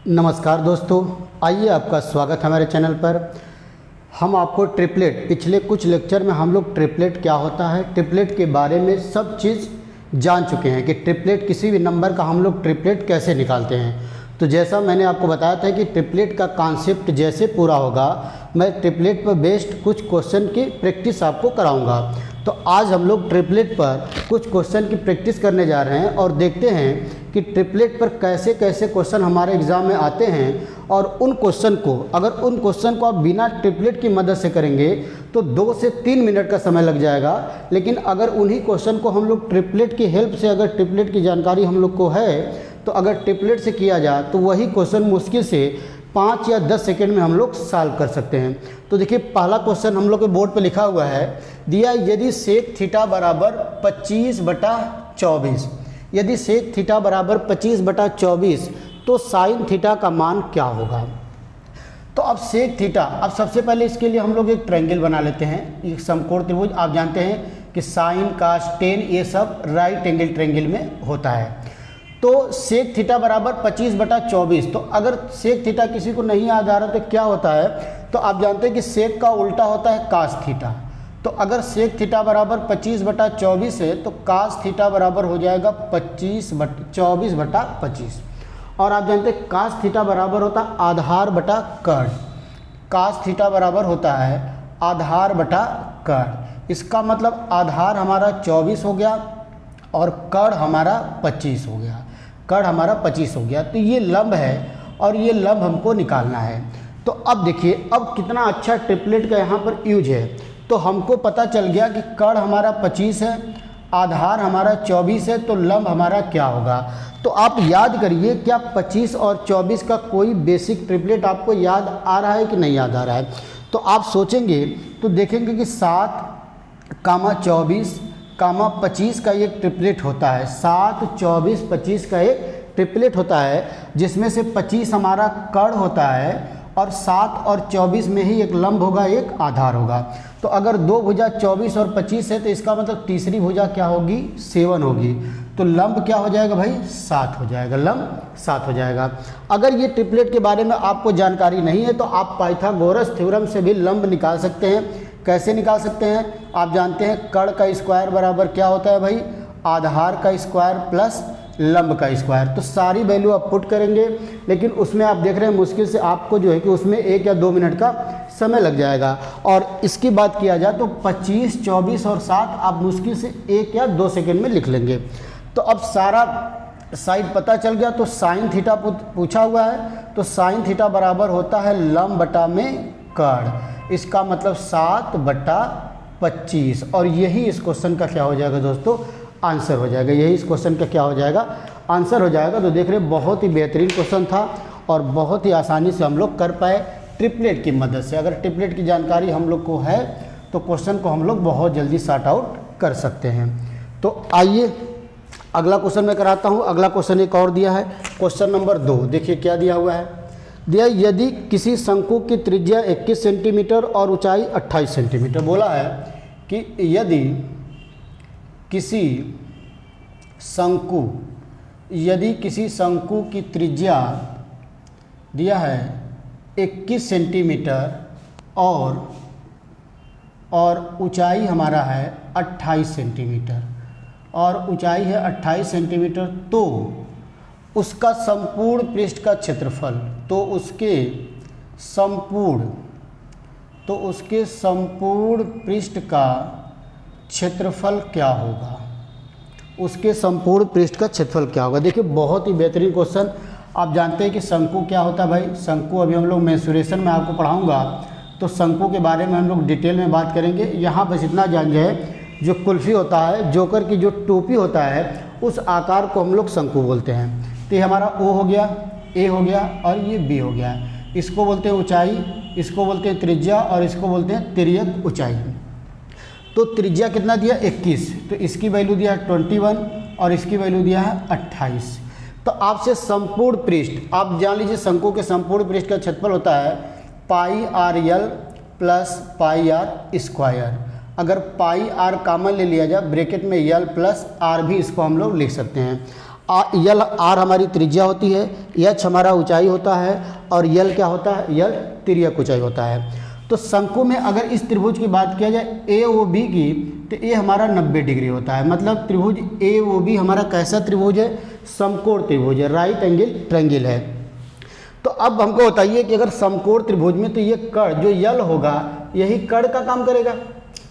नमस्कार दोस्तों, आइए आपका स्वागत है हमारे चैनल पर। हम आपको ट्रिपलेट, पिछले कुछ लेक्चर में हम लोग ट्रिपलेट क्या होता है, ट्रिपलेट के बारे में सब चीज़ जान चुके हैं कि ट्रिपलेट किसी भी नंबर का हम लोग ट्रिपलेट कैसे निकालते हैं। तो जैसा मैंने आपको बताया था कि ट्रिपलेट का कॉन्सेप्ट जैसे पूरा होगा, मैं ट्रिपलेट पर बेस्ड कुछ क्वेश्चन की प्रैक्टिस आपको कराऊंगा। तो आज हम लोग ट्रिपलेट पर कुछ क्वेश्चन की प्रैक्टिस करने जा रहे हैं और देखते हैं कि ट्रिपलेट पर कैसे कैसे क्वेश्चन हमारे एग्ज़ाम में आते हैं। और उन क्वेश्चन को आप बिना ट्रिपलेट की मदद से करेंगे तो 2 से 3 मिनट का समय लग जाएगा। लेकिन अगर उन्हीं क्वेश्चन को हम लोग ट्रिपलेट की हेल्प से, अगर ट्रिपलेट की जानकारी हम लोग को है तो अगर ट्रिपलेट से किया जाए तो वही क्वेश्चन मुश्किल से 5 या 10 सेकेंड में हम लोग सॉल्व कर सकते हैं। तो देखिए, पहला क्वेश्चन हम लोग के बोर्ड पे लिखा हुआ है, दिया यदि सेक थीटा बराबर 25/24, यदि सेक थीटा बराबर 25/24 तो साइन थीटा का मान क्या होगा। तो अब सेक थीटा, अब सबसे पहले इसके लिए हम लोग एक ट्रायंगल बना लेते हैं, एक समकोण त्रिभुज। आप जानते हैं कि साइन, कास, टेन ये सब राइट एंगल ट्रायंगल में होता है। तो सेक थीटा बराबर 25/24, तो अगर सेक थीटा किसी को नहीं याद आ रहा तो क्या होता है, तो आप जानते हैं कि सेक का उल्टा होता है कास थीटा। तो अगर सेक थीटा बराबर 25/24 है तो कास थीटा बराबर हो जाएगा 24/25। और आप जानते हैं कास थीटा बराबर होता है आधार बटा कर्ण। कास थीटा बराबर होता है आधार बटा कर्ण। इसका मतलब आधार हमारा 24 हो गया और कर्ण हमारा 25 हो गया, कर्ण हमारा 25 हो गया। तो ये लंब है और ये लंब हमको निकालना है। तो अब देखिए, अब कितना अच्छा ट्रिपलेट का यहाँ पर यूज है। तो हमको पता चल गया कि कर्ण हमारा 25 है, आधार हमारा 24 है, तो लंब हमारा क्या होगा। तो आप याद करिए, क्या 25 और 24 का कोई बेसिक ट्रिपलेट आपको याद आ रहा है कि नहीं याद आ रहा है। तो आप सोचेंगे तो देखेंगे कि 7,24,25 का एक ट्रिपलेट होता है। 7, 24, 25 का एक ट्रिपलेट होता है, जिसमें से 25 हमारा कर्ण होता है और 7 और 24 में ही एक लंब होगा, एक आधार होगा। तो अगर दो भुजा 24 और 25 है तो इसका मतलब तीसरी भुजा क्या होगी, 7 होगी। तो लंब क्या हो जाएगा भाई, 7 हो जाएगा, लंब 7 हो जाएगा। अगर ये ट्रिपलेट के बारे में आपको जानकारी नहीं है तो आप पाइथागोरस थ्योरम से भी लंब निकाल सकते हैं। कैसे निकाल सकते हैं, आप जानते हैं कर्ण का स्क्वायर बराबर क्या होता है भाई, आधार का स्क्वायर प्लस लंब का स्क्वायर। तो सारी वैल्यू आप पुट करेंगे, लेकिन उसमें आप देख रहे हैं मुश्किल से आपको जो है कि उसमें 1 या 2 मिनट का समय लग जाएगा। और इसकी बात किया जाए तो 25, 24 और 7 आप मुश्किल से 1 या 2 सेकेंड में लिख लेंगे। तो अब सारा साइड पता चल गया। तो साइन थीटा पूछा हुआ है, तो साइन थीटा बराबर होता है लंब बटा में कर्ण। इसका मतलब 7/25। और यही इस क्वेश्चन का क्या हो जाएगा दोस्तों, आंसर हो जाएगा। यही इस क्वेश्चन का क्या हो जाएगा, आंसर हो जाएगा। तो देख रहे हैं, बहुत ही बेहतरीन क्वेश्चन था और बहुत ही आसानी से हम लोग कर पाए ट्रिपलेट की मदद से। अगर ट्रिपलेट की जानकारी हम लोग को है तो क्वेश्चन को हम लोग बहुत जल्दी सॉर्ट आउट कर सकते हैं। तो आइए अगला क्वेश्चन मैं कराता हूँ। अगला क्वेश्चन एक और दिया है, क्वेश्चन नंबर 2। देखिए क्या दिया हुआ है, दिया यदि किसी शंकु की त्रिज्या 21 सेंटीमीटर और ऊंचाई 28 सेंटीमीटर। बोला है कि यदि किसी शंकु की त्रिज्या दिया है 21 सेंटीमीटर और ऊंचाई हमारा है 28 सेंटीमीटर और ऊंचाई है 28 सेंटीमीटर, तो उसका संपूर्ण पृष्ठ का क्षेत्रफल, तो उसके संपूर्ण पृष्ठ का क्षेत्रफल क्या होगा, उसके संपूर्ण पृष्ठ का क्षेत्रफल क्या होगा। देखिए, बहुत ही बेहतरीन क्वेश्चन। आप जानते हैं कि शंकु क्या होता है भाई, शंकु अभी हम लोग मेंसुरेशन में आपको पढ़ाऊंगा, तो शंकु के बारे में हम लोग डिटेल में बात करेंगे। यहाँ बस इतना जान जाए, जो कुल्फ़ी होता है, जोकर की जो टोपी होता है, उस आकार को हम लोग शंकु बोलते हैं। तो ये हमारा O हो गया, A हो गया और ये B हो गया। इसको बोलते हैं ऊंचाई, इसको बोलते हैं त्रिज्या और इसको बोलते हैं तिर्यक ऊंचाई। तो त्रिज्या कितना दिया, 21, तो इसकी वैल्यू दिया है 21 और इसकी वैल्यू दिया है 28। तो आपसे संपूर्ण पृष्ठ, आप जान लीजिए शंकु के संपूर्ण पृष्ठ का क्षेत्रफल होता है πr_l + πr²। अगर πr कॉमन ले लिया जाए, ब्रैकेट में l + r भी इसको हम लोग लिख सकते हैं। यल आर हमारी त्रिज्या होती है, एच हमारा ऊंचाई होता है और यल क्या होता है, यल तिर्यक ऊंचाई होता है। तो शंकु में अगर इस त्रिभुज की बात किया जाए ए ओ बी की, तो ए हमारा 90 डिग्री होता है। मतलब त्रिभुज ए ओ बी हमारा कैसा त्रिभुज है, समकोण त्रिभुज है, राइट एंगल ट्रायंगल है। तो अब हमको बताइए कि अगर समकोण त्रिभुज में तो ये कर्ण जो यल होगा यही कर्ण का काम करेगा,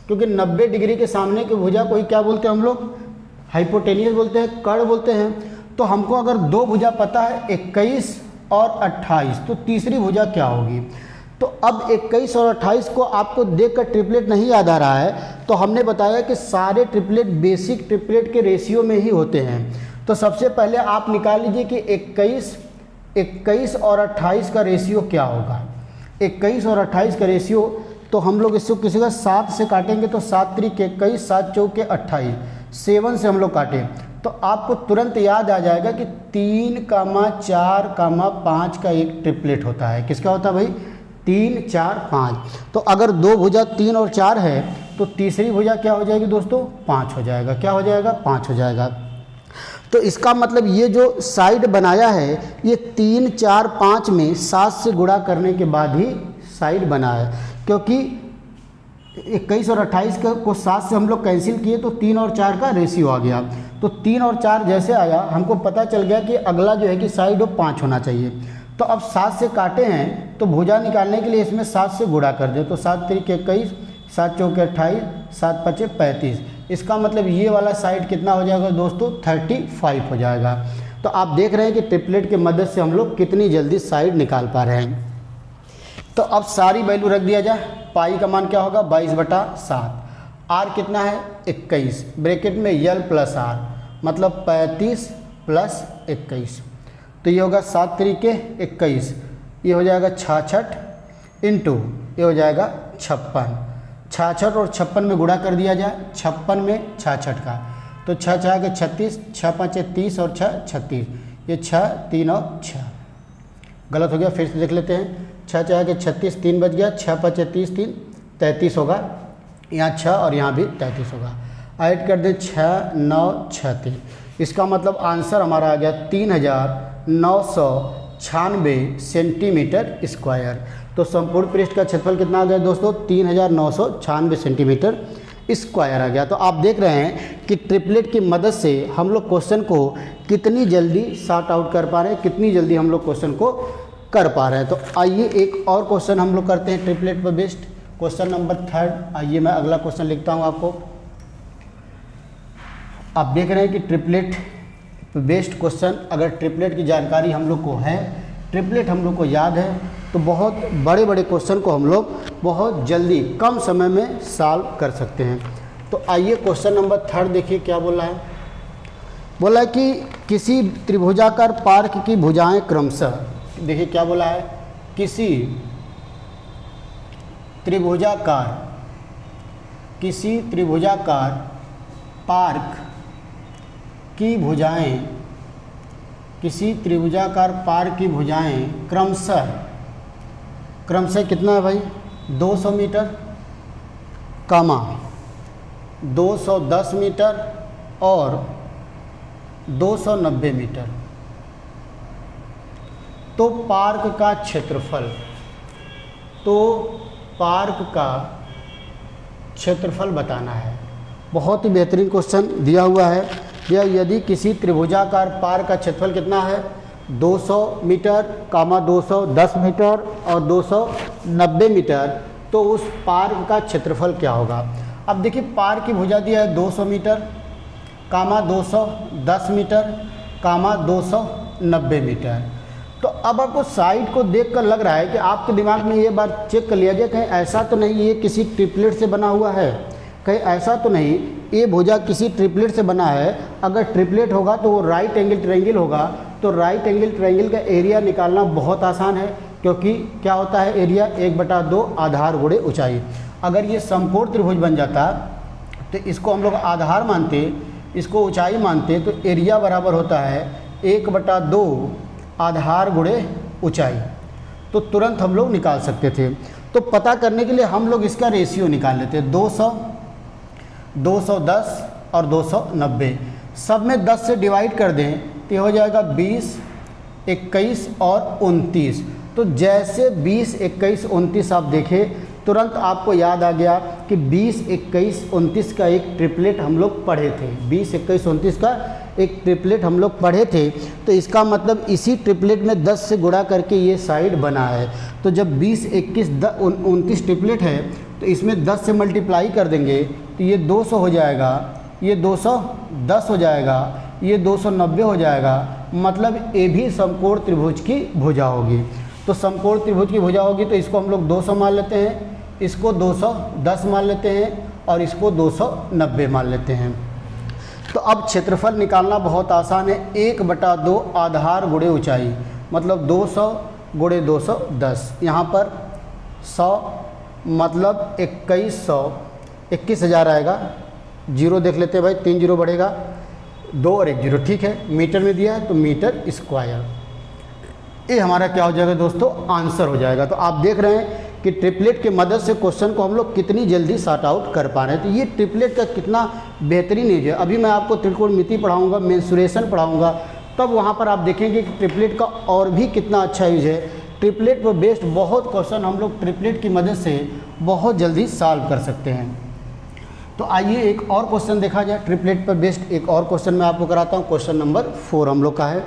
क्योंकि 90 डिग्री के सामने की भुजा को ही क्या बोलते हैं हम लोग, हाइपोटेनियस बोलते हैं, कर्ण बोलते हैं। तो हमको अगर दो भुजा पता है 21 और 28, तो तीसरी भुजा क्या होगी। तो अब 21 और 28 को आपको देखकर ट्रिपलेट नहीं याद आ रहा है, तो हमने बताया कि सारे ट्रिपलेट बेसिक ट्रिपलेट के रेशियो में ही होते हैं। तो सबसे पहले आप निकाल लीजिए कि 21 और 28 का रेशियो क्या होगा। 21 और 28 का रेशियो, तो हम लोग इसको किसी का 7 से काटेंगे तो 7 त्रिक 21, 7 चौके 28, 7 से हम लोग काटें तो आपको तुरंत याद आ जाएगा कि 3, 4, 5 का एक ट्रिपलेट होता है। किसका होता है भाई, 3, 4, 5। तो अगर दो भुजा 3 और 4 है तो तीसरी भुजा क्या हो जाएगी दोस्तों, 5 हो जाएगा। क्या हो जाएगा, 5 हो जाएगा। तो इसका मतलब ये जो साइड बनाया है ये 3, 4, 5 में 7 से गुणा करने के बाद ही साइड बना है, क्योंकि 21 और 28 को 7 से हम लोग कैंसिल किए तो 3 और 4 का रेशियो आ गया। तो 3 और 4 जैसे आया हमको पता चल गया कि अगला जो है कि साइड वो 5 होना चाहिए। तो अब 7 से काटे हैं तो भुजा निकालने के लिए इसमें 7 से गुणा कर दे, तो 7 त्रिक 21, 7 चौके 28, 7 पचे 35। इसका मतलब ये वाला साइड कितना हो जाएगा दोस्तों, 35 हो जाएगा। तो आप देख रहे हैं कि ट्रिपलेट की मदद से हम लोग कितनी जल्दी साइड निकाल पा रहे हैं। तो अब सारी वैल्यू रख दिया जाए। पाई का मान क्या होगा, 22/7। आर कितना है, 21, ब्रैकेट में यल प्लस आर, मतलब 35 + 21। तो ये होगा 7 त्रिके 21, ये हो जाएगा 66 इंटू ये हो जाएगा 56। 66 और 56 में गुणा कर दिया जाए, 56 में 66 का, तो 6 6 के 36, 6 5 30 और 6 36, ये 6 3 और 6 गलत हो गया, फिर से देख लेते हैं। 6 6 के 36, 3 बच गया, 6 5 30, 3 33 होगा, यहाँ 6 और यहाँ भी 33 होगा। ऐड कर दें 6 9 6 3, इसका मतलब आंसर हमारा आ गया 3996 सेंटीमीटर स्क्वायर। तो संपूर्ण पृष्ठ का क्षेत्रफल कितना आ गया दोस्तों, 3996 सेंटीमीटर स्क्वायर आ गया। तो आप देख रहे हैं कि ट्रिपलेट की मदद से हम लोग क्वेश्चन को कितनी जल्दी सॉर्ट आउट कर पा रहे हैं, कितनी जल्दी हम लोग क्वेश्चन को कर पा रहे हैं। तो आइए एक और क्वेश्चन हम लोग करते हैं ट्रिपलेट पर बेस्ड, क्वेश्चन नंबर 3। आइए मैं अगला क्वेश्चन लिखता हूँ आपको। आप देख रहे हैं कि ट्रिपलेट बेस्ड क्वेश्चन, अगर ट्रिपलेट की जानकारी हम लोग को है, ट्रिपलेट हम लोग को याद है, तो बहुत बड़े बड़े क्वेश्चन को हम लोग बहुत जल्दी कम समय में सॉल्व कर सकते हैं। तो आइए क्वेश्चन नंबर 3 देखिए क्या बोला है। बोला है कि किसी त्रिभुजाकार पार्क की भुजाएं क्रमशः, देखिए क्या बोला है, किसी त्रिभुजाकार पार्क की भुजाएं, किसी त्रिभुजाकार पार्क की भुजाएं क्रमशः कितना है भाई, 200 मीटर, 210 मीटर और 290 मीटर। तो पार्क का क्षेत्रफल बताना है। बहुत ही बेहतरीन क्वेश्चन दिया हुआ है। यदि किसी त्रिभुजाकार पार्क का क्षेत्रफल कितना है, 200 मीटर, 210 मीटर और 290 मीटर, तो उस पार्क का क्षेत्रफल क्या होगा। अब देखिए पार्क की भुजा दिया है 200 मीटर, 210 मीटर, 290 मीटर। तो अब आपको साइड को देखकर लग रहा है कि आपके दिमाग में ये बात चेक कर लिया जाए, कहीं ऐसा तो नहीं ये किसी ट्रिपलेट से बना हुआ है, कहीं ऐसा तो नहीं ये भुजा किसी ट्रिपलेट से बना है। अगर ट्रिपलेट होगा तो वो राइट एंगल ट्रायंगल होगा, तो राइट एंगल ट्रायंगल का एरिया निकालना बहुत आसान है, क्योंकि क्या होता है एरिया 1/2 आधार गुणे ऊंचाई। अगर ये समकोण त्रिभुज बन जाता तो इसको हम लोग आधार मानते, इसको ऊंचाई मानते, तो एरिया बराबर होता है 1/2 आधार गुणे ऊंचाई। तो तुरंत हम लोग निकाल सकते थे। तो पता करने के लिए हम लोग इसका रेशियो निकाल लेते, 200, 210 और 290, सब में 10 से डिवाइड कर दें तो ये हो जाएगा 20, 21 और 29। तो जैसे 20, 21, 29 आप देखें तुरंत आपको याद आ गया कि 20, 21, 29 का एक ट्रिपलेट हम लोग पढ़े थे। 20, 21, 29 का एक ट्रिपलेट हम लोग पढ़े थे। तो इसका मतलब इसी ट्रिपलेट में 10 से गुणा करके ये साइड बना है। तो जब 20, 21, 29 ट्रिपलेट है तो इसमें 10 से मल्टीप्लाई कर देंगे तो ये 200 हो जाएगा, ये 210 हो जाएगा, ये 290 हो जाएगा। मतलब ये भी समकोण त्रिभुज की भुजा होगी। तो समकोण त्रिभुज की भुजा होगी तो इसको हम लोग 200 मान लेते हैं, इसको 210 मान लेते हैं और इसको 290 मान लेते हैं। तो अब क्षेत्रफल निकालना बहुत आसान है। 1/2 आधार गुणे ऊंचाई, मतलब 200 गुणे 210। यहाँ पर 100 मतलब 2100, 21,000 आएगा। जीरो देख लेते हैं भाई, 3 जीरो बढ़ेगा, 2 और 1 जीरो, ठीक है। मीटर में दिया है तो मीटर स्क्वायर। ये हमारा क्या हो जाएगा दोस्तों, आंसर हो जाएगा। तो आप देख रहे हैं कि ट्रिपलेट के मदद से क्वेश्चन को हम लोग कितनी जल्दी सॉर्ट आउट कर पा रहे हैं। तो ये ट्रिपलेट का कितना बेहतरीन यूज है। अभी मैं आपको त्रिकोणमिति पढ़ाऊंगा, मेंसुरेशन पढ़ाऊंगा, तब वहाँ पर आप देखेंगे कि ट्रिपलेट का और भी कितना अच्छा यूज है। ट्रिपलेट पर बेस्ड बहुत क्वेश्चन हम लोग ट्रिपलेट की मदद से बहुत जल्दी सॉल्व कर सकते हैं। तो आइए एक और क्वेश्चन देखा जाए। ट्रिपलेट पर बेस्ड एक और क्वेश्चन मैं आपको कराता हूँ। क्वेश्चन नंबर 4 हम लोग का है।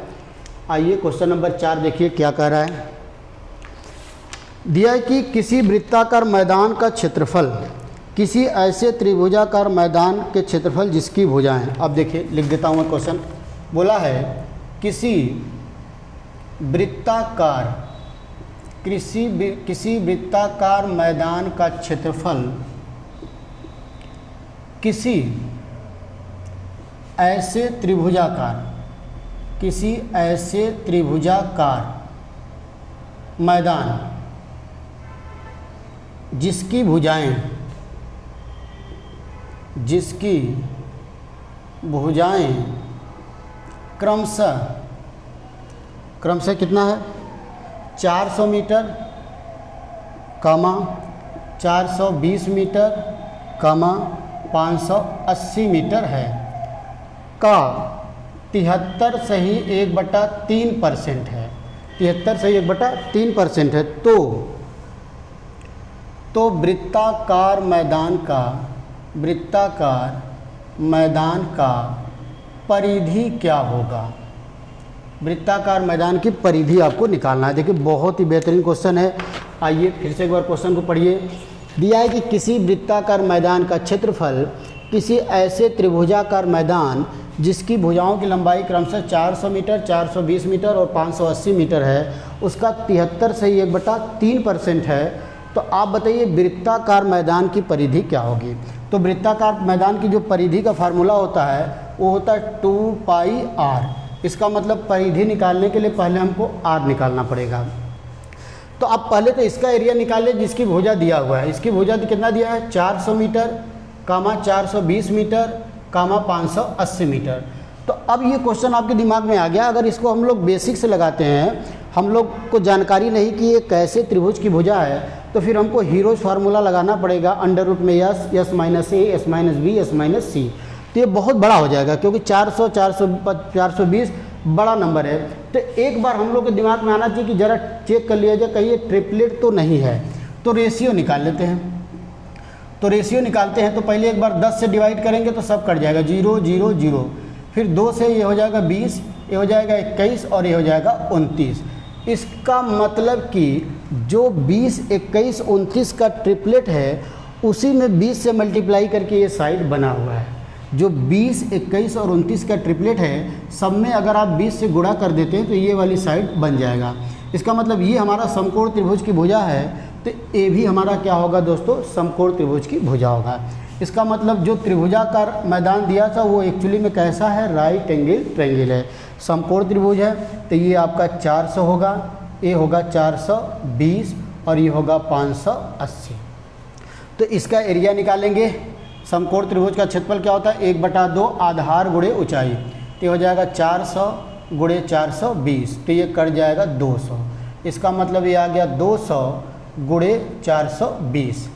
आइए क्वेश्चन नंबर 4 देखिए क्या कह रहा है। दिया है कि किसी वृत्ताकार मैदान का क्षेत्रफल किसी ऐसे त्रिभुजाकार मैदान के क्षेत्रफल जिसकी भुजाएं, अब देखिए लिख देता हूँ मैं क्वेश्चन। बोला है किसी वृत्ताकार मैदान का क्षेत्रफल किसी ऐसे त्रिभुजाकार मैदान जिसकी भुजाएं क्रमशः कितना है, 400 मीटर, 420 मीटर, 580 मीटर है का 73 सही 1/3% है। 73 सही 1/3% है। तो वृत्ताकार मैदान का परिधि क्या होगा। वृत्ताकार मैदान की परिधि आपको निकालना है। देखिए बहुत ही बेहतरीन क्वेश्चन है। आइए फिर से एक बार क्वेश्चन को पढ़िए। दिया है कि किसी वृत्ताकार मैदान का क्षेत्रफल किसी ऐसे त्रिभुजाकार मैदान जिसकी भुजाओं की लंबाई क्रमशः 400 मीटर, 420 मीटर और 580 मीटर है, उसका 73 सही 1/3% है। तो आप बताइए वृत्ताकार मैदान की परिधि क्या होगी। तो वृत्ताकार मैदान की जो परिधि का फार्मूला होता है वो होता है 2πr। इसका मतलब परिधि निकालने के लिए पहले हमको r निकालना पड़ेगा। तो आप पहले तो इसका एरिया निकालिए जिसकी भुजा दिया हुआ है। इसकी भुजा कितना दिया है, 400 मीटर, 420 मीटर, 580 मीटर। तो अब ये क्वेश्चन आपके दिमाग में आ गया। अगर इसको हम लोग बेसिक से लगाते हैं, हम लोग को जानकारी नहीं कि ये कैसे त्रिभुज की भुजा है, तो फिर हमको हीरोज फार्मूला लगाना पड़ेगा √ में s, s - a, s - b, s - c। तो ये बहुत बड़ा हो जाएगा क्योंकि 400, 420 बड़ा नंबर है। तो एक बार हम लोग के दिमाग में आना चाहिए कि ज़रा चेक कर लिया जाए कहीं ये ट्रिपलेट तो नहीं है। तो रेशियो निकाल लेते हैं। तो रेशियो निकालते हैं तो पहले एक बार 10 से डिवाइड करेंगे तो सब कट जाएगा, 0 0 0। फिर 2 से ये हो जाएगा 20, ये हो जाएगा 21 और ये हो जाएगा 29। इसका मतलब कि जो 20, 21, 29 का ट्रिपलेट है उसी में 20 से मल्टीप्लाई करके ये साइड बना हुआ है। जो 20, 21 और 29 का ट्रिपलेट है, सब में अगर आप 20 से गुणा कर देते हैं तो ये वाली साइड बन जाएगा। इसका मतलब ये हमारा समकोण त्रिभुज की भुजा है। तो ये भी हमारा क्या होगा दोस्तों, समकोण त्रिभुज की भुजा होगा। इसका मतलब जो त्रिभुजाकार मैदान दिया था वो एक्चुअली में कैसा है, राइट एंगल ट्रायंगल है, समकोण त्रिभुज है। तो ये आपका 400 होगा, ये होगा 420 और ये होगा 580। तो इसका एरिया निकालेंगे। समकोण त्रिभुज का क्षेत्रफल क्या होता है, 1/2 आधार गुणे ऊंचाई। तो ये हो जाएगा 400 गुणे 420, तो ये कट जाएगा 200। इसका मतलब ये आ गया 200 गुणे 420।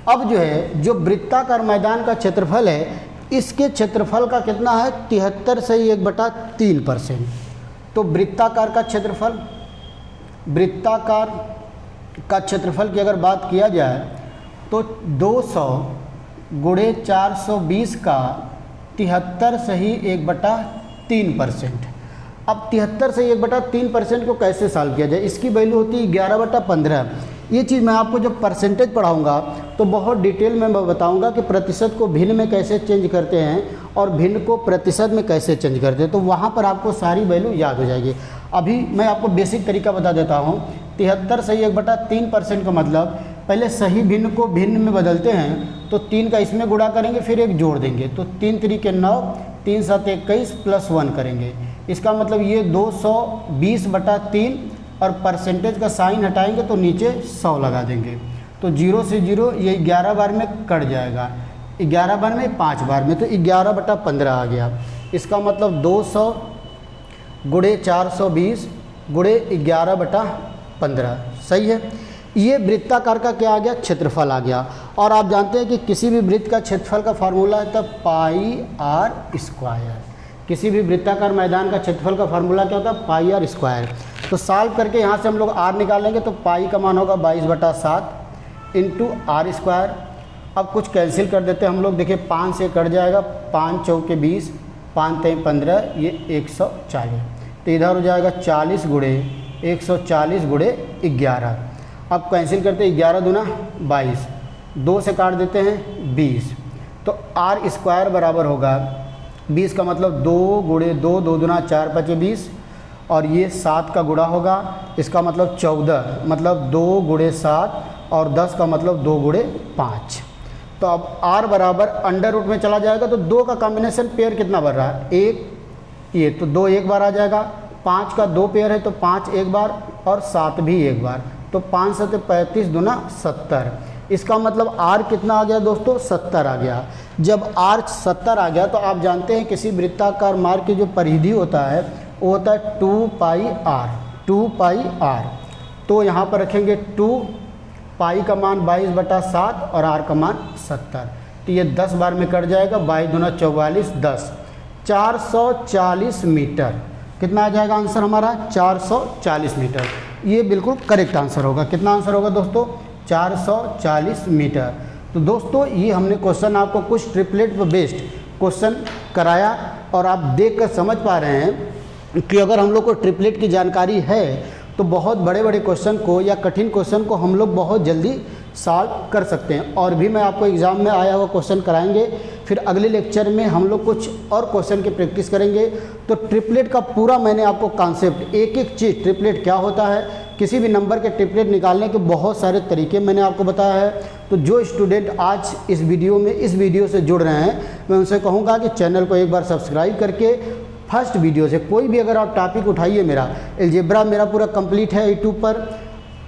अब जो है जो वृत्ताकार मैदान का क्षेत्रफल है, इसके क्षेत्रफल का कितना है, 73 से 1/3%। तो वृत्ताकार का क्षेत्रफल, वृत्ताकार का क्षेत्रफल की अगर बात किया जाए तो 200 गुणे 420 का 73 सही 1/3%। अब 73 से 1/3% को कैसे सॉल्व किया जाए, इसकी वैल्यू होती है 11/15। ये चीज़ मैं आपको जब परसेंटेज पढ़ाऊंगा तो बहुत डिटेल में मैं बताऊंगा कि प्रतिशत को भिन्न में कैसे चेंज करते हैं और भिन्न को प्रतिशत में कैसे चेंज करते हैं, तो वहाँ पर आपको सारी वैल्यू याद हो जाएगी। अभी मैं आपको बेसिक तरीका बता देता हूँ। 73 से 1/3% का मतलब पहले सही भिन्न को भिन्न में बदलते हैं तो 3 का इसमें गुणा करेंगे, फिर 1 जोड़ देंगे, तो 3 3 के 9, 3 7 21 प्लस 1 करेंगे। इसका मतलब ये 220/3 और परसेंटेज का साइन हटाएंगे तो नीचे 100 लगा देंगे, तो 0 से 0 ये 11 बार में कट जाएगा, 11 बार में 5 बार में, तो 11/15 आ गया। इसका मतलब 200 गुणे 420 गुणे 11/15 सही है। ये वृत्ताकार का क्या आ गया, क्षेत्रफल आ गया। और आप जानते हैं कि किसी भी वृत्त का क्षेत्रफल का फार्मूला है तब πr²। किसी भी वृत्ताकार मैदान का क्षेत्रफल का फार्मूला क्या होता है, πr²। तो सॉल्व करके यहाँ से हम लोग r निकालेंगे तो पाई का मान होगा 22/7 इंटू r²। अब कुछ कैंसिल कर देते हैं हम लोग, देखिए 5 से कट जाएगा, 5 चौके 20, 5 3 15, ये 140, तो इधर हो जाएगा 40 गुणे 140 गुणे 11। अब कैंसिल करते हैं, 11 दूना 22, 2 से काट देते हैं 20, तो r² बराबर होगा 20 का मतलब 2 गुणे 2, 2 दूना 4 5 20, और ये 7 का गुणा होगा, इसका मतलब 14, मतलब 2 गुणे 7 और 10 का मतलब 2 गुणे 5। तो अब r बराबर अंडर रूट में चला जाएगा तो 2 का कॉम्बिनेशन पेयर कितना बन रहा है, 1 ये, तो 2 एक बार आ जाएगा, 5 का 2 पेयर है तो 5 एक बार और 7 भी एक बार, तो 5 7 35 दूना 70। इसका मतलब r कितना आ गया दोस्तों, 70 आ गया। जब r 70 आ गया तो आप जानते हैं किसी वृत्ताकार मार्ग की जो परिधि होता है वो होता है 2πr। तो यहाँ पर रखेंगे 2, पाई का मान 22/7 और r का मान 70, तो ये 10 बार में कट जाएगा, 22 दूना 44, 10, 440 मीटर। कितना आ जाएगा आंसर हमारा, 440 मीटर। ये बिल्कुल करेक्ट आंसर होगा। कितना आंसर होगा दोस्तों, 440 मीटर। तो दोस्तों ये हमने क्वेश्चन आपको कुछ ट्रिपलेट पर बेस्ड क्वेश्चन कराया और आप देख कर समझ पा रहे हैं कि अगर हम लोग को ट्रिपलेट की जानकारी है तो बहुत बड़े बड़े क्वेश्चन को या कठिन क्वेश्चन को हम लोग बहुत जल्दी सॉल्व कर सकते हैं। और भी मैं आपको एग्ज़ाम में आया हुआ क्वेश्चन कराएंगे, फिर अगले लेक्चर में हम लोग कुछ और क्वेश्चन की प्रैक्टिस करेंगे। तो ट्रिपलेट का पूरा मैंने आपको कॉन्सेप्ट, एक एक चीज़, ट्रिपलेट क्या होता है, किसी भी नंबर के ट्रिपलेट निकालने के बहुत सारे तरीके मैंने आपको बताया है। तो जो स्टूडेंट आज इस वीडियो से जुड़ रहे हैं, मैं उनसे कहूँगा कि चैनल को एक बार सब्सक्राइब करके फर्स्ट वीडियो से कोई भी अगर आप टॉपिक उठाइए, मेरा अलजेब्रा मेरा पूरा कंप्लीट है यूट्यूब पर,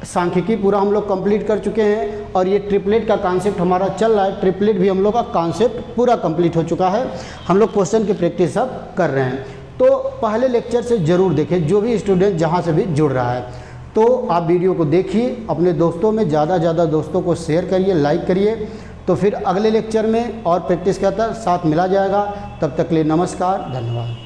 सांख्यिकी पूरा हम लोग कंप्लीट कर चुके हैं, और ये ट्रिपलेट का कॉन्सेप्ट हमारा चल रहा है। ट्रिपलेट भी हम लोग का कॉन्सेप्ट पूरा कंप्लीट हो चुका है, हम लोग क्वेश्चन की प्रैक्टिस अब कर रहे हैं। तो पहले लेक्चर से ज़रूर देखें, जो भी स्टूडेंट जहाँ से भी जुड़ रहा है, तो आप वीडियो को देखिए, अपने दोस्तों में ज़्यादा दोस्तों को शेयर करिए, लाइक करिए। तो फिर अगले लेक्चर में और प्रैक्टिस के साथ मिला जाएगा। तब तक के लिए नमस्कार, धन्यवाद।